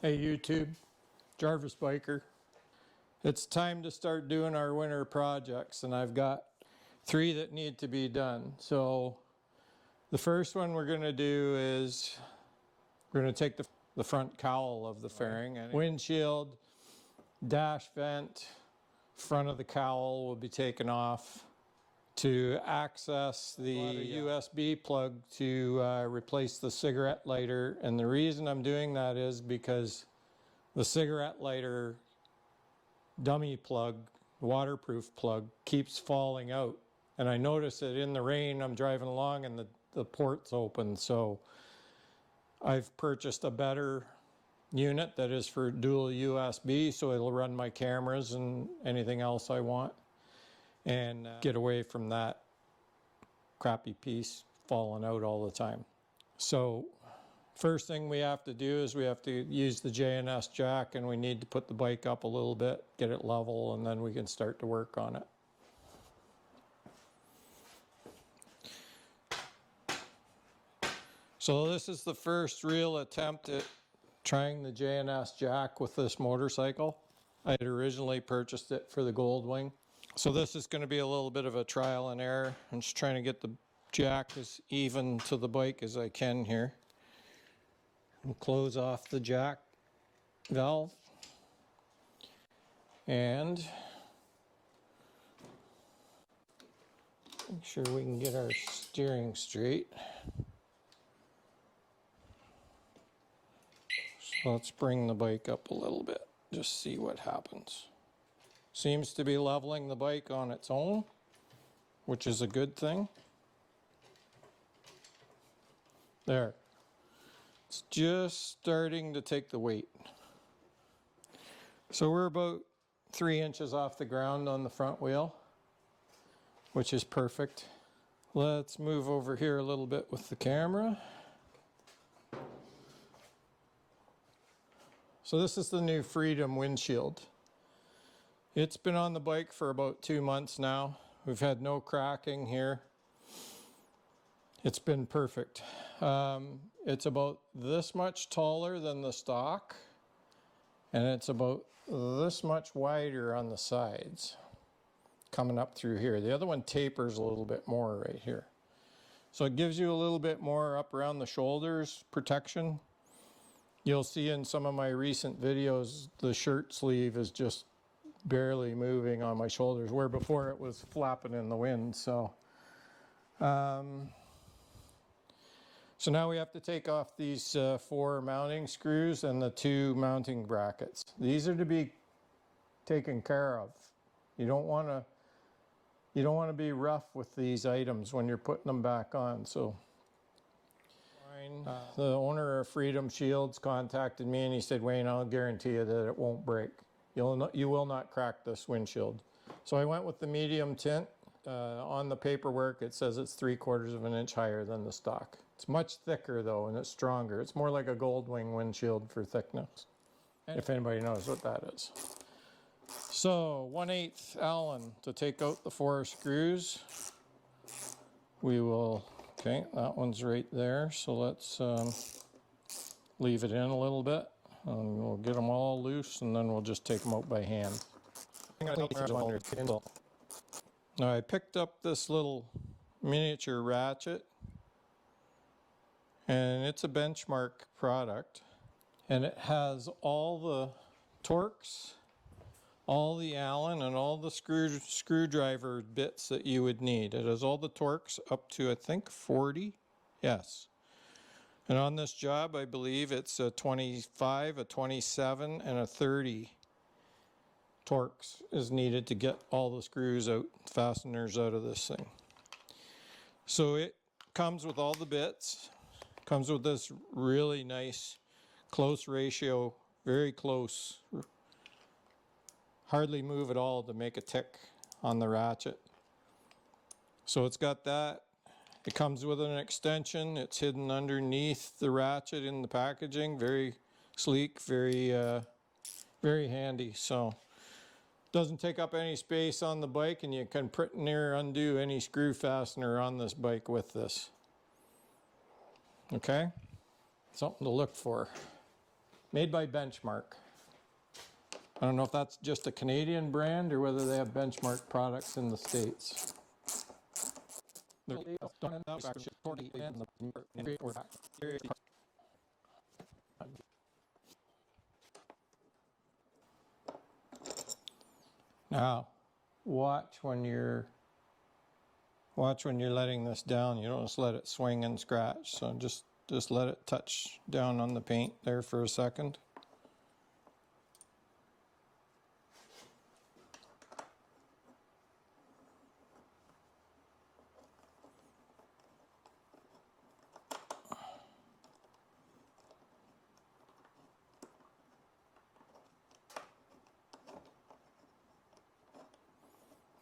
Hey YouTube, Jarvis Biker. It's time to start doing our winter projects, and I've got 3 that need to be done. So the first one we're going to do is we're going to take the front cowl of the fairing. Windshield, dash vent, front of the cowl will be taken off to access the USB plug to replace the cigarette lighter. And the reason I'm doing that is because the cigarette lighter dummy plug, waterproof plug, keeps falling out. And I notice that in the rain, I'm driving along and the port's open. So I've purchased a better unit that is for dual USB, so it'll run my cameras and anything else I want, and get away from that crappy piece falling out all the time. So first thing we have to do is we have to use the J&S jack, and we need to put the bike up a little bit, get it level, and then we can start to work on it. So this is the first real attempt at trying the J&S jack with this motorcycle. I had originally purchased it for the Goldwing. So this is going to be a little bit of a trial and error. I'm just trying to get the jack as even to the bike as I can here. We'll close off the jack valve. And make sure we can get our steering straight. So let's bring the bike up a little bit, just see what happens. Seems to be leveling the bike on its own, which is a good thing. There. It's just starting to take the weight. So we're about 3 inches off the ground on the front wheel, which is perfect. Let's move over here a little bit with the camera. So this is the new Freedom windshield. It's been on the bike for about 2 months now. We've had no cracking here. It's been perfect. It's about this much taller than the stock, and it's about this much wider on the sides, coming up through here. The other one tapers a little bit more right here. So it gives you a little bit more up around the shoulders protection. You'll see in some of my recent videos, the shirt sleeve is just barely moving on my shoulders, where before it was flapping in the wind. So so now we have to take off these 4 mounting screws and the 2 mounting brackets. These are to be taken care of. You don't want to be rough with these items when you're putting them back on. So the owner of Freedom Shields contacted me and he said, "Wayne, I'll guarantee you that it won't break. You will not crack this windshield." So I went with the medium tint. On the paperwork it says it's 3/4 of an inch higher than the stock. It's much thicker though, and it's stronger. It's more like a Goldwing windshield for thickness, if anybody knows what that is. So 1/8 Allen to take out the 4 screws. We will, okay, that one's right there. So let's leave it in a little bit, and we'll get them all loose, and then we'll just take them out by hand. Now I picked up this little miniature ratchet, and it's a Benchmark product, and it has all the Torx, all the Allen, and all the screwdriver bits that you would need. It has all the Torx up to, I think, 40. Yes. And on this job, I believe it's a 25, a 27, and a 30 Torx is needed to get all the screws out, fasteners out of this thing. So it comes with all the bits. Comes with this really nice close ratio, very close. Hardly move at all to make a tick on the ratchet. So it's got that. It comes with an extension. It's hidden underneath the ratchet in the packaging. Very sleek, very handy. So doesn't take up any space on the bike, and you can pretty near undo any screw fastener on this bike with this. Okay, something to look for. made by Benchmark. I don't know if that's just a Canadian brand or whether they have Benchmark products in the States. Now, watch when you're letting this down. You don't just let it swing and scratch. So just let it touch down on the paint there for a second.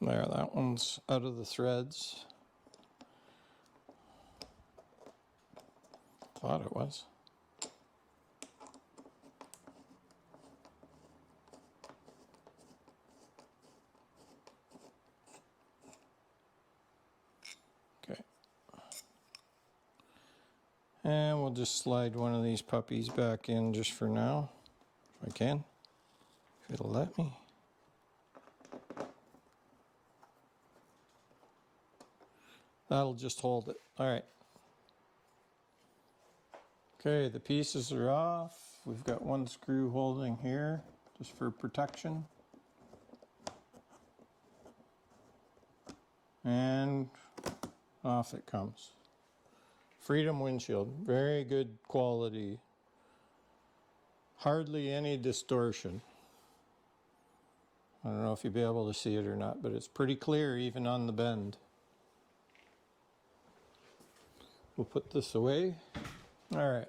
There, that one's out of the threads. Thought it was. Okay. And we'll just slide one of these puppies back in just for now, if I can, if it'll let me. That'll just hold it. All right. Okay, the pieces are off. We've got one screw holding here just for protection. And off it comes. Freedom windshield, very good quality. Hardly any distortion. I don't know if you'll be able to see it or not, but it's pretty clear even on the bend. We'll put this away. All right.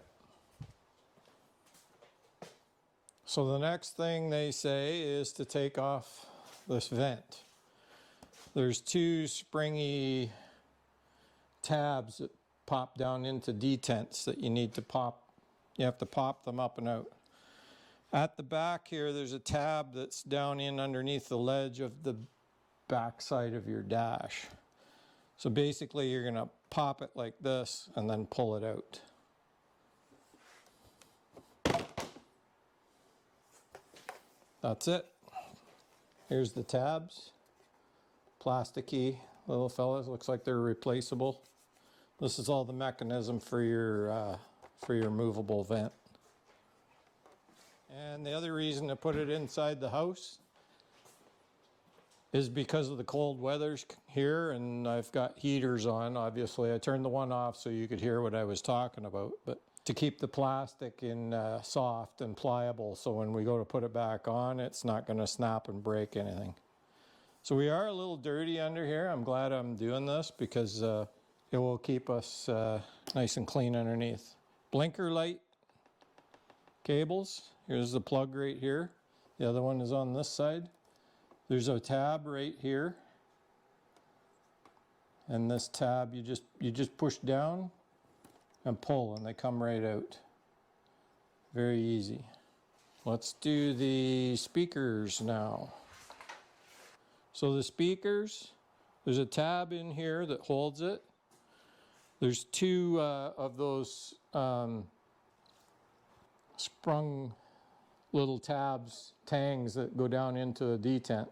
So the next thing they say is to take off this vent. There's two springy tabs that pop down into detents that you need to pop. You have to pop them up and out. At the back here, there's a tab that's down in underneath the ledge of the back side of your dash. So basically you're going to pop it like this and then pull it out. That's it. Here's the tabs. Plasticky little fellas, looks like they're replaceable. This is all the mechanism for your movable vent. And the other reason to put it inside the house is because of the cold weathers here, and I've got heaters on. Obviously, I turned the one off so you could hear what I was talking about, but to keep the plastic in soft and pliable, so when we go to put it back on, it's not going to snap and break anything. So we are a little dirty under here. I'm glad I'm doing this because it will keep us nice and clean underneath. Blinker light cables. Here's the plug right here. The other one is on this side. There's a tab right here. And this tab you just push down and pull and they come right out. Very easy. Let's do the speakers now. So the speakers, there's a tab in here that holds it. There's two of those sprung little tabs, tangs that go down into a detent.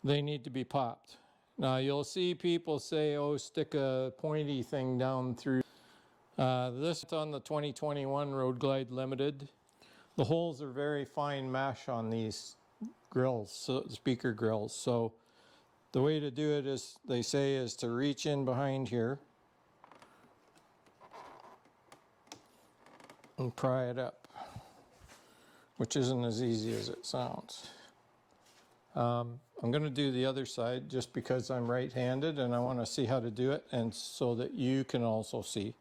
They need to be popped. Now you'll see people say, oh, stick a pointy thing down through. This is on the 2021 Road Glide Limited. The holes are very fine mesh on these grills, so speaker grills. So the way to do it is, they say, is to reach in behind here and pry it up, which isn't as easy as it sounds. I'm going to do the other side just because I'm right-handed and I want to see how to do it, and so that you can also see.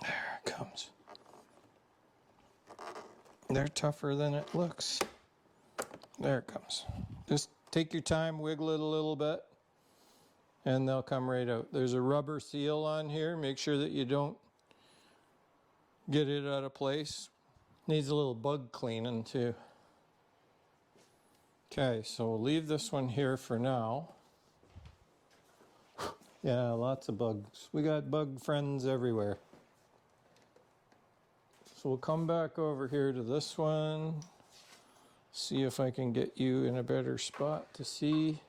There it comes. They're tougher than it looks. There it comes. Just take your time, wiggle it a little bit, and they'll come right out. There's a rubber seal on here. Make sure that you don't get it out of place. Needs a little bug cleaning too. Okay, so we'll leave this one here for now. Yeah, lots of bugs. We got bug friends everywhere. So we'll come back over here to this one. See if I can get you in a better spot to see.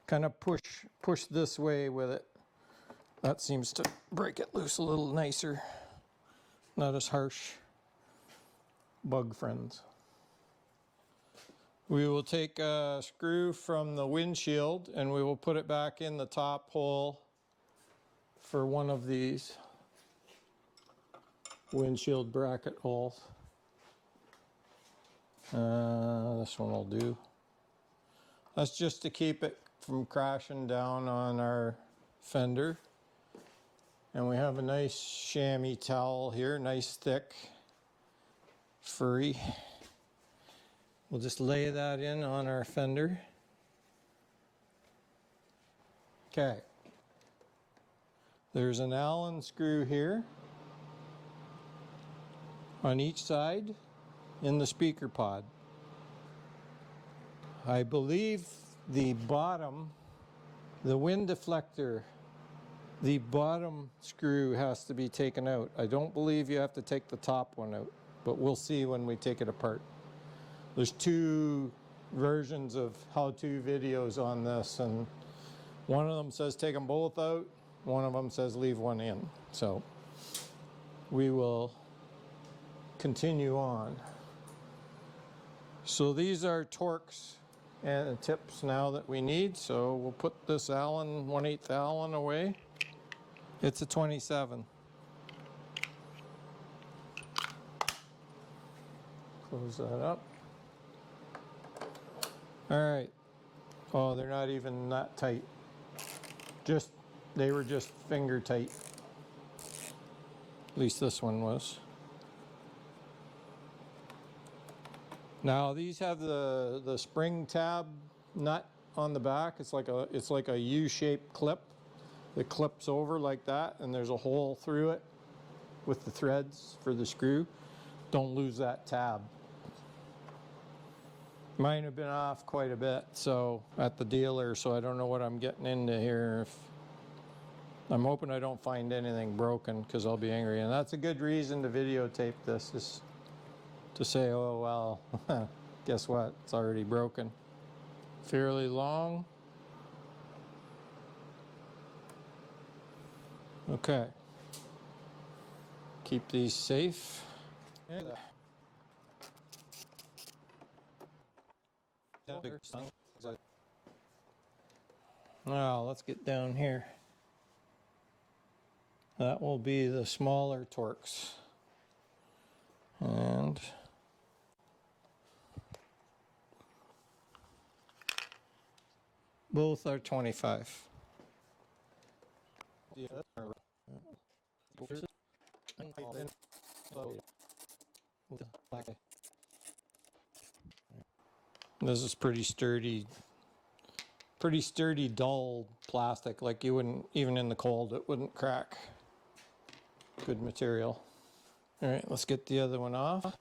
Kind of push this way with it. That seems to break it loose a little nicer. Not as harsh. Bug friends. We will take a screw from the windshield and we will put it back in the top hole for one of these windshield bracket holes. This one will do. That's just to keep it from crashing down on our fender. And we have a nice chamois towel here, nice thick, furry. We'll just lay that in on our fender. Okay. There's an Allen screw here on each side in the speaker pod. I believe the bottom, the wind deflector, the bottom screw has to be taken out. I don't believe you have to take the top one out, but we'll see when we take it apart. There's two versions of how-to videos on this, and one of them says take them both out, one of them says leave one in. So we will continue on. So these are Torx and tips now that we need, so we'll put this Allen, 1/8 Allen away. It's a 27. Close that up. All right. Oh, they're not even that tight. They were just finger tight. At least this one was. Now these have the spring tab nut on the back. It's like a U-shaped clip that clips over like that, and there's a hole through it with the threads for the screw. Don't lose that tab. Mine have been off quite a bit, so at the dealer, so I don't know what I'm getting into here. I'm hoping I don't find anything broken because I'll be angry, and that's a good reason to videotape this, is to say, oh well, guess what, it's already broken. Fairly long. Okay. Keep these safe. Now let's get down here. That will be the smaller Torx. And both are 25. This is pretty sturdy dull plastic, like you wouldn't, even in the cold, it wouldn't crack. Good material. All right, let's get the other one off.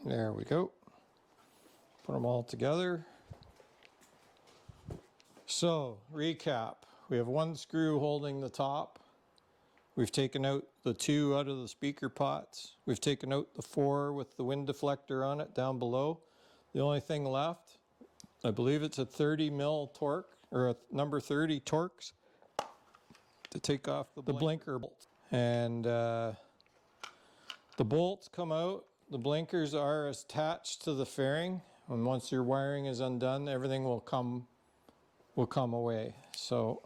There we go. Put them all together. So, recap. We have one screw holding the top. We've taken out the 2 out of the speaker pots. We've taken out the 4 with the wind deflector on it down below. The only thing left, I believe it's a 30 mil Torx, or a number 30 Torx, to take off the blinker bolt. And the bolts come out. The blinkers are attached to the fairing, and once your wiring is undone, everything will come away. So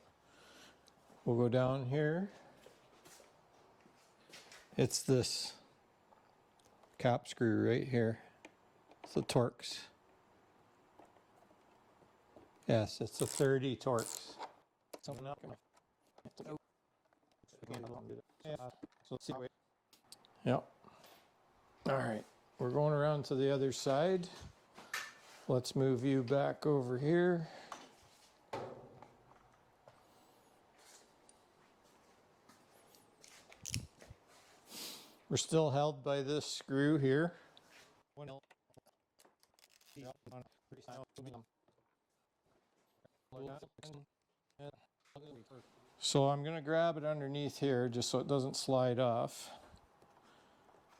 we'll go down here. It's this cap screw right here. It's the Torx. Yes, it's a 30 Torx. Yep. All right, we're going around to the other side. Let's move you back over here. We're still held by this screw here. So I'm going to grab it underneath here just so it doesn't slide off.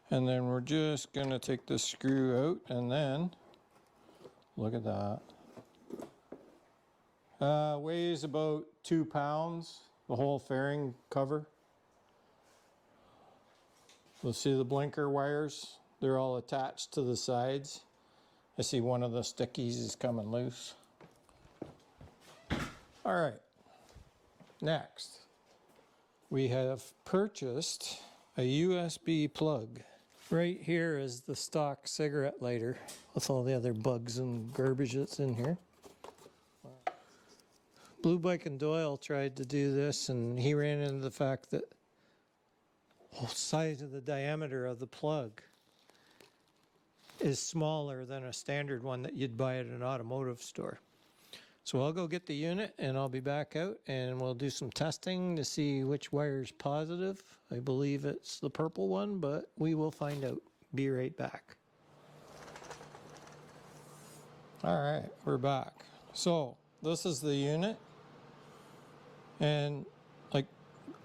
And then we're just going to take the screw out and then, look at that. Weighs about 2 pounds, the whole fairing cover. You'll see the blinker wires. They're all attached to the sides. I see one of the stickies is coming loose. All right, next. We have purchased a USB plug. Right here is the stock cigarette lighter with all the other bugs and garbage that's in here. Blue Bike and Doyle tried to do this and he ran into the fact that the size of the diameter of the plug is smaller than a standard one that you'd buy at an automotive store. So I'll go get the unit and I'll be back out and we'll do some testing to see which wire is positive. I believe it's the purple one, but we will find out. Be right back. All right, we're back. So this is the unit and like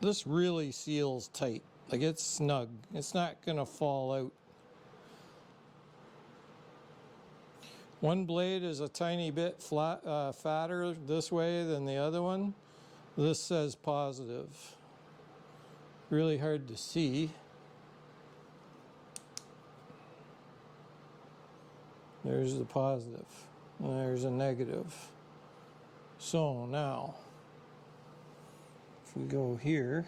this really seals tight. Like it's snug. It's not gonna fall out. One blade is a tiny bit fatter this way than the other one. This says positive. Really hard to see. There's the positive, and there's a negative. So now, if we go here,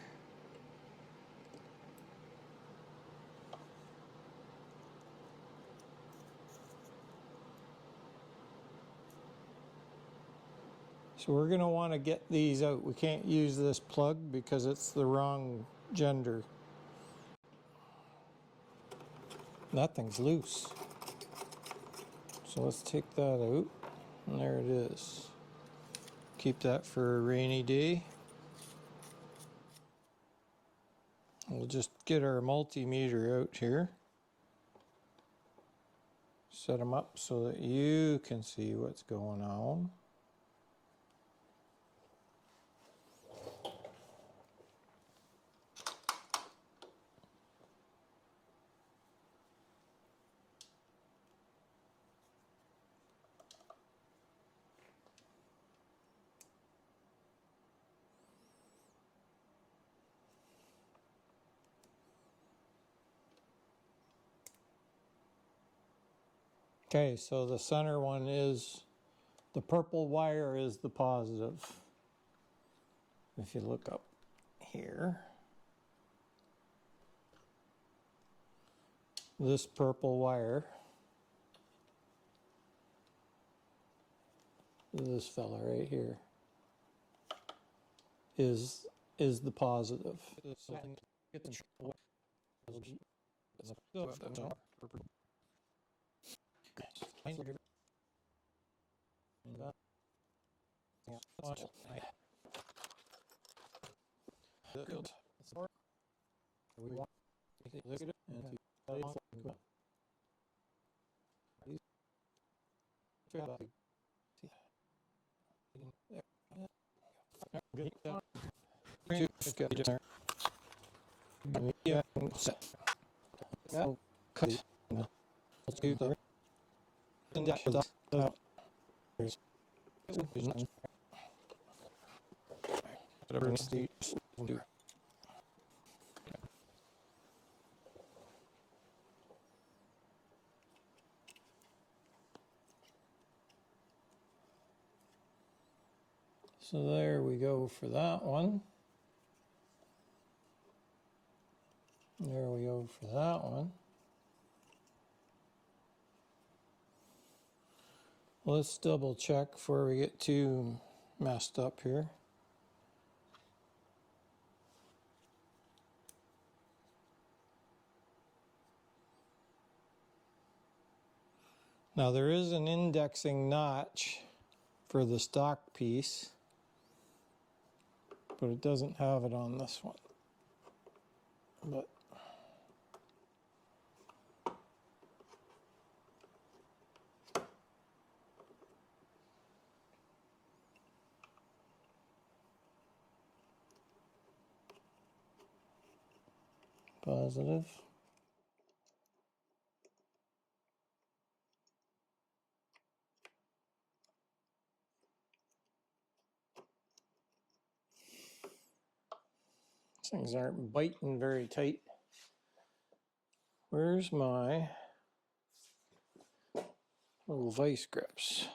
so we're going to want to get these out. We can't use this plug because it's the wrong gender. That thing's loose. So let's take that out. And there it is. Keep that for a rainy day. We'll just get our multimeter out here. Set them up so that you can see what's going on. Okay, so the center one is, the purple wire is the positive. If you look up here, this purple wire, this fella right here, is the positive. So there we go for that one. There we go for that one. Let's double check before we get too messed up here. Now there is an indexing notch for the stock piece, but it doesn't have it on this one. But Positive. These things aren't biting very tight. Where's my little vice grips?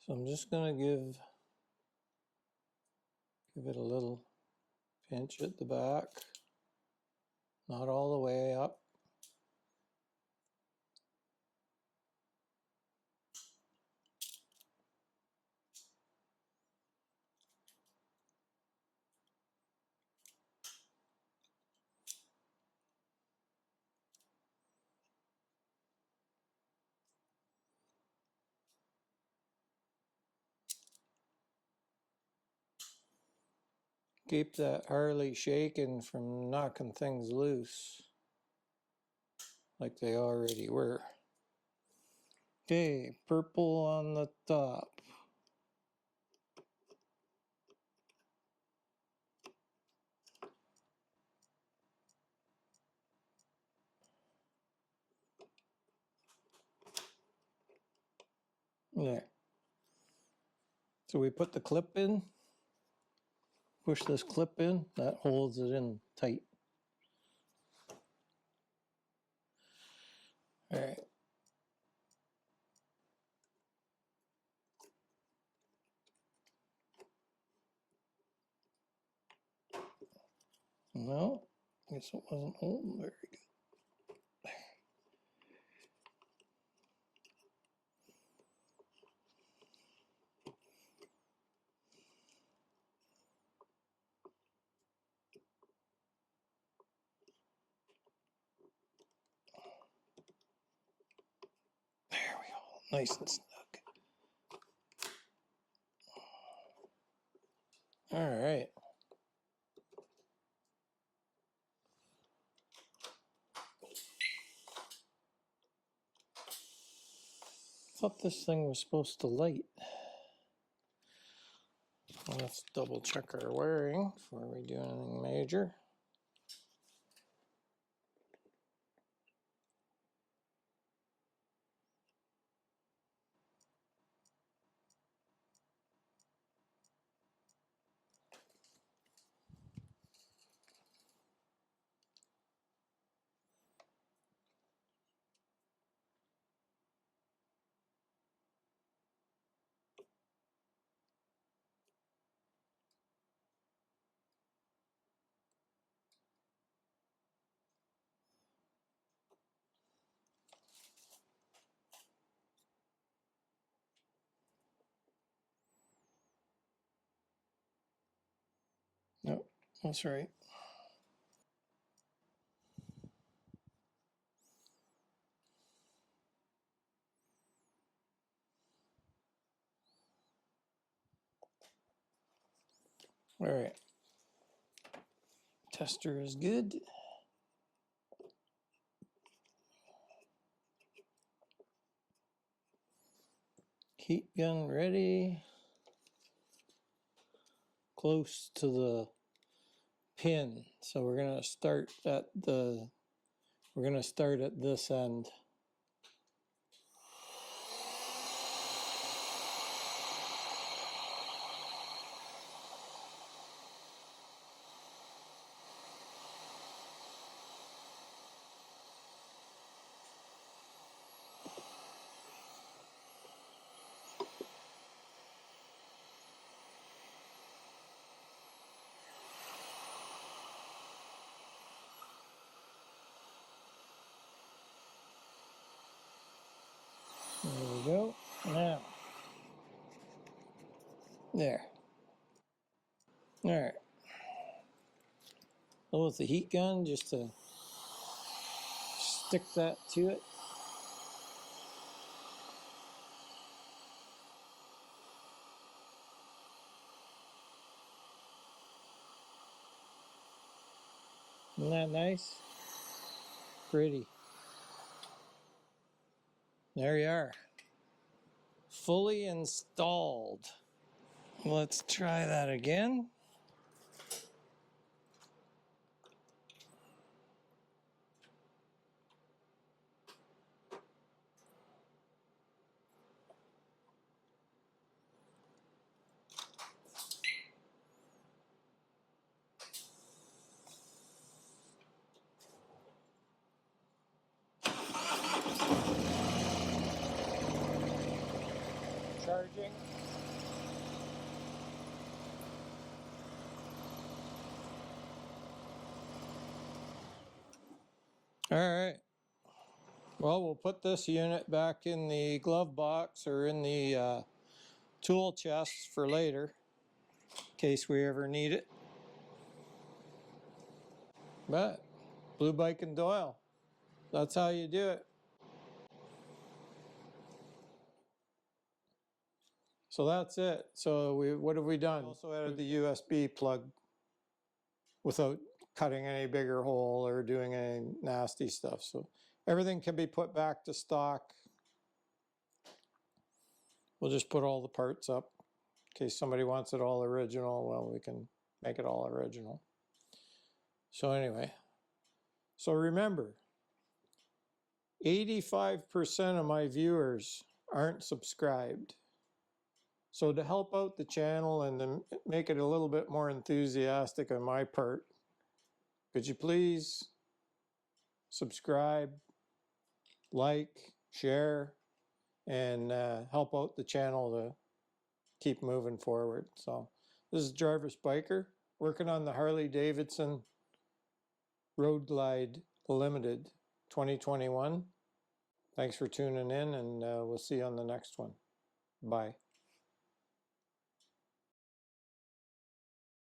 So I'm just gonna give it a little pinch at the back, not all the way up. Keep that Harley shaking from knocking things loose like they already were. Okay, purple on the top. There. So we put the clip in, push this clip in, that holds it in tight. All right. No, I guess it wasn't holding very good. There we go, nice and snug. All right. Thought this thing was supposed to light. Well, let's double check our wiring before we do anything major. Nope, that's right. All right. Tester is good. Heat gun ready. Close to the pin. So we're gonna start at this end. There we go. Now, there. All right. So with the heat gun, just to stick that to it. Isn't that nice? pretty. There you are. Fully installed. Let's try that again. Charging. All right. Well, we'll put this unit back in the glove box or in the tool chest for later, in case we ever need it. But Blue Bike and Doyle, that's how you do it. So that's it. So what have we done? Also added the USB plug without cutting any bigger hole or doing any nasty stuff. So everything can be put back to stock. We'll just put all the parts up in case somebody wants it all original. Well, we can make it all original. So anyway, so remember, 85% of my viewers aren't subscribed. So to help out the channel and to make it a little bit more enthusiastic on my part, could you please subscribe, like, share, and help out the channel to keep moving forward. So this is Jarvis Biker working on the Harley Davidson Road Glide Limited 2021. Thanks for tuning in, and we'll see you on the next one. Bye.